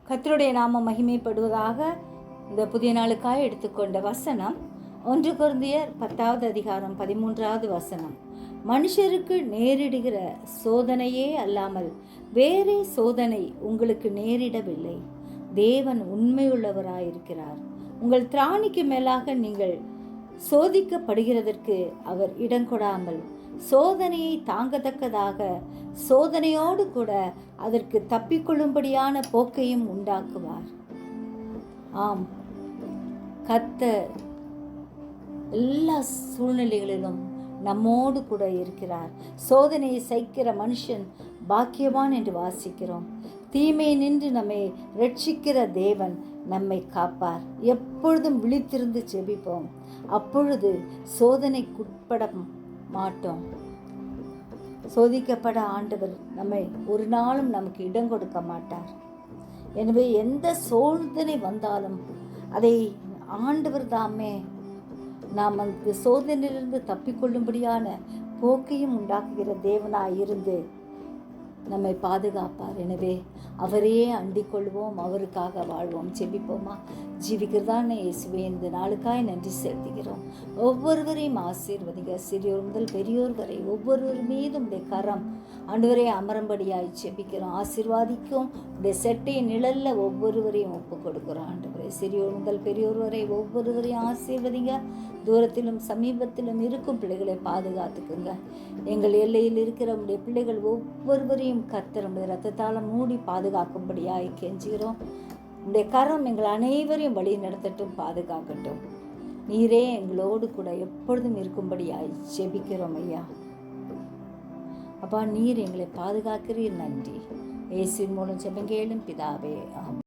கர்த்தருடைய நாமம் மகிமைப்படுவதாக. இந்த புதிய நாளுக்காய் எடுத்துக்கொண்ட வசனம் 1 கொரிந்தியர் 10வது அதிகாரம் 13வது வசனம். மனுஷருக்கு நேரிடுகிற சோதனையே அல்லாமல் வேறே சோதனை உங்களுக்கு நேரிடவில்லை. தேவன் உண்மையுள்ளவராயிருக்கிறார். உங்கள் திராணிக்கு மேலாக நீங்கள் சோதிக்கப்படுகிறதற்கு அவர் இடங்கொடாமல் சோதனையை தாங்கத்தக்கதாக சோதனையோடு கூட அதற்கு தப்பிக்கொள்ளும்படியான போக்கையும் உண்டாக்குவார். ஆம், கர்த்தர் எல்லா சூழ்நிலைகளிலும் நம்மோடு கூட இருக்கிறார். சோதனையை சகிக்கிற மனுஷன் பாக்கியவான் என்று வாசிக்கிறோம். தீமை நின்று நம்மை ரட்சிக்கிற தேவன் நம்மை காப்பார். எப்பொழுதும் விழித்திருந்து ஜெபிப்போம். அப்பொழுது சோதனைக்குட்பட மாட்டோம். சோதிக்கப்பட ஆண்டவர் நம்மை ஒரு நாளும் நமக்கு இடம் கொடுக்க மாட்டார். எனவே எந்த சோதனை வந்தாலும் அதை ஆண்டவர் தாமே நாம் அந்த சோதனையிலிருந்து தப்பிக்கொள்ளும்படியான போக்கையும் உண்டாக்குகிற தேவனாயிருந்து நம்மை பாதுகாப்பார். எனவே அவரையே அண்டிக் கொள்வோம், அவருக்காக வாழ்வோம். ஜெபிப்போமா? ஜீவிக்கிறதான இயேசுவே, இந்த நாளுக்காய் நன்றி செலுத்துகிறோம். ஒவ்வொருவரையும் ஆசீர்வதிங்க. சிறியோர் முதல் பெரியோர் வரை ஒவ்வொருவர் மீதும் உடைய கரம் ஆண்டவரே அமரும்படியாய் ஜெபிக்கிறோம். ஆசீர்வாதிக்கும் உடைய செட்டையின் நிழல்ல ஒவ்வொருவரையும் ஒப்பு கொடுக்கிறோம். ஆண்டவரே, சிறியோர் முதல் பெரியோர் வரை ஒவ்வொருவரையும் ஆசீர்வதிங்க. தூரத்திலும் சமீபத்திலும் இருக்கும் பிள்ளைகளை பாதுகாத்துக்குங்க. எங்கள் எல்லையில் இருக்கிற உடைய பிள்ளைகள் ஒவ்வொருவரையும் கர்த்தர் உடைய இரத்தத்தால் மூடி பாதுகாக்கும்படியாய் கெஞ்சுகிறோம். உடைய கரம் எங்கள் அனைவரையும் வழி நடத்தட்டும், பாதுகாக்கட்டும். நீரே எங்களோடு கூட எப்பொழுதும் இருக்கும்படியாய் ஜெபிக்கிறோம் ஐயா. அப்பா, நீர் எங்களை பாதுகாக்கிறீர். நன்றி. இயேசுவின் மூலம் ஜெபம் கேளும் பிதாவே, ஆமென்.